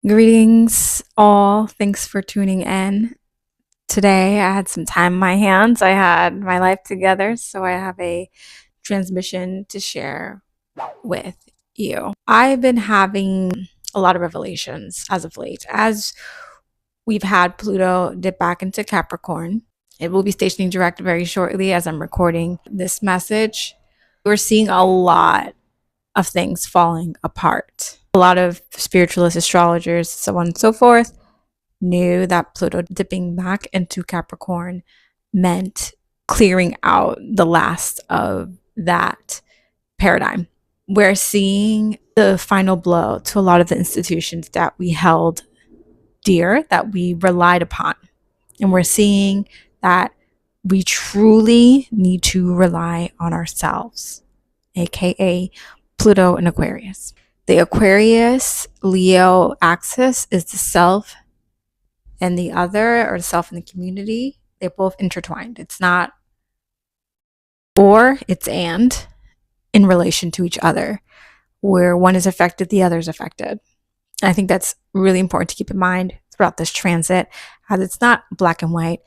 Greetings, all. Thanks for tuning in. Today, I had some time in my hands. I had my life together, so I have a transmission to share with you. I've been having a lot of revelations as of late. As we've had Pluto dip back into Capricorn, it will be stationing direct very shortly as I'm recording this message. We're seeing a lot of things falling apart. A lot of spiritualist astrologers, so on and so forth, knew that Pluto dipping back into Capricorn meant clearing out the last of that paradigm. We're seeing the final blow to a lot of the institutions that we held dear, that we relied upon. And we're seeing that we truly need to rely on ourselves, aka Pluto and Aquarius. The Aquarius Leo axis is the self and the other, or the self and the community. They're both intertwined. It's not or, it's and in relation to each other. Where one is affected, the other is affected. And I think that's really important to keep in mind throughout this transit, as it's not black and white,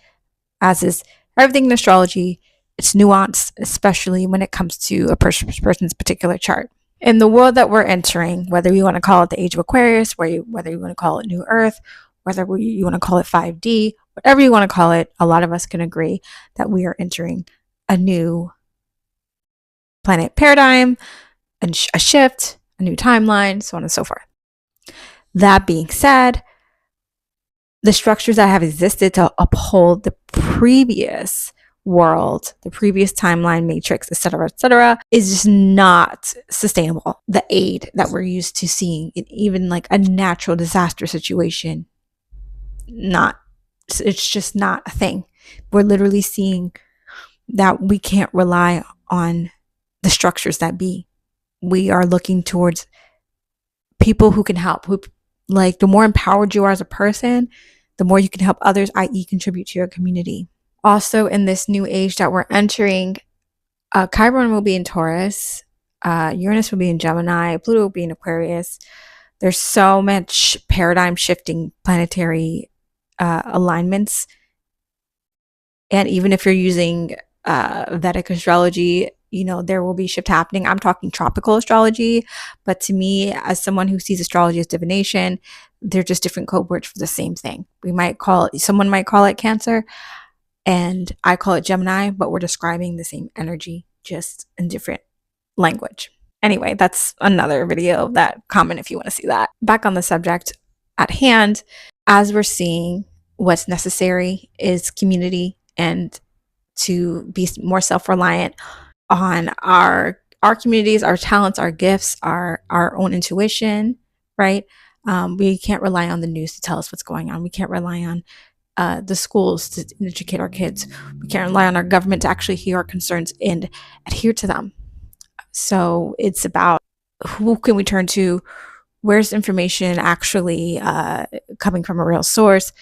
as is everything in astrology. It's nuanced, especially when it comes to a person's particular chart. In the world that we're entering, whether you want to call it the age of Aquarius, whether you want to call it New Earth, whether you want to call it 5D, whatever you want to call it, a lot of us can agree that we are entering a new planet paradigm, a shift, a new timeline, so on and so forth. That being said, the structures that have existed to uphold the previous world, the previous timeline matrix, etc., is just not sustainable. The aid that we're used to seeing in even like a natural disaster situation, it's just not a thing. We're literally seeing that we can't rely on the structures that be. We are looking towards people who can help, like the more empowered you are as a person, the more you can help others, i.e. contribute to your community. Also, in this new age that we're entering, Chiron will be in Taurus, Uranus will be in Gemini, Pluto will be in Aquarius. There's so much paradigm shifting planetary alignments. And even if you're using Vedic astrology, there will be shift happening. I'm talking tropical astrology, but to me, as someone who sees astrology as divination, they're just different code words for the same thing. Someone might call it Cancer, and I call it Gemini, but we're describing the same energy, just in different language. Anyway, that's another video. Comment if you want to see that. Back on the subject at hand, as we're seeing, what's necessary is community and to be more self-reliant on our communities, our talents, our gifts, our own intuition, right? We can't rely on the news to tell us what's going on. We can't rely on the schools to educate our kids. We can't rely on our government to actually hear our concerns and adhere to them. So it's about who can we turn to? Where's information actually coming from a real source?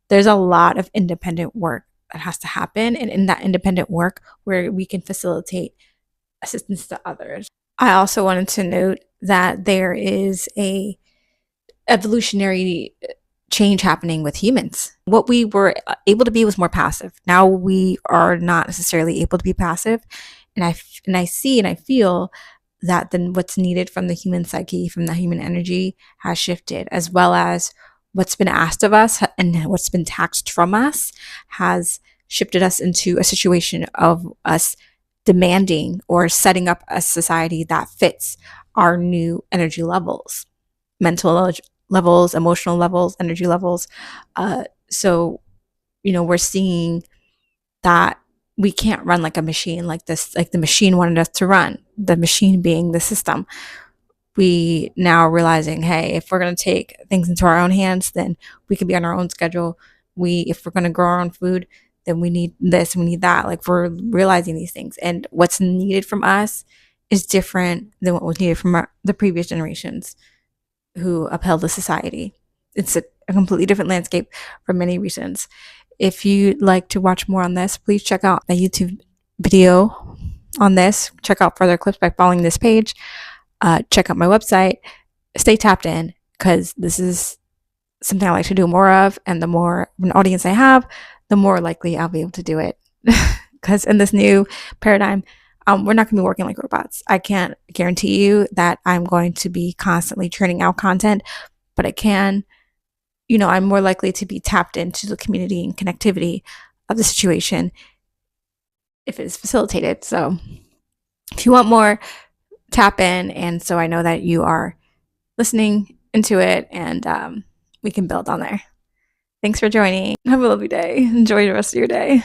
There's a lot of independent work that has to happen, and in that independent work where we can facilitate assistance to others. I also wanted to note that there is a evolutionary change happening with humans. What we were able to be was more passive. Now we are not necessarily able to be passive, and I see and I feel that then what's needed from the human psyche, from the human energy, has shifted, as well as what's been asked of us and what's been taxed from us has shifted us into a situation of us demanding or setting up a society that fits our new energy levels, mental levels, emotional levels, energy levels. So, we're seeing that we can't run like a machine like this, like the machine wanted us to run, the machine being the system. We now are realizing, hey, if we're going to take things into our own hands, then we can be on our own schedule. If we're going to grow our own food, then we need this, we need that. Like, we're realizing these things, and what's needed from us is different than what was needed from the previous generations who upheld the society. It's a completely different landscape for many reasons. If you'd like to watch more on this, please check out my YouTube video on this. Check out further clips by following this page. Check out my website. Stay tapped in, because this is something I like to do more of, and the more of an audience I have, the more likely I'll be able to do it. Because in this new paradigm, we're not going to be working like robots. I can't guarantee you that I'm going to be constantly churning out content, but I can, I'm more likely to be tapped into the community and connectivity of the situation if it is facilitated. So if you want more, tap in. And so I know that you are listening into it, and we can build on there. Thanks for joining. Have a lovely day. Enjoy the rest of your day.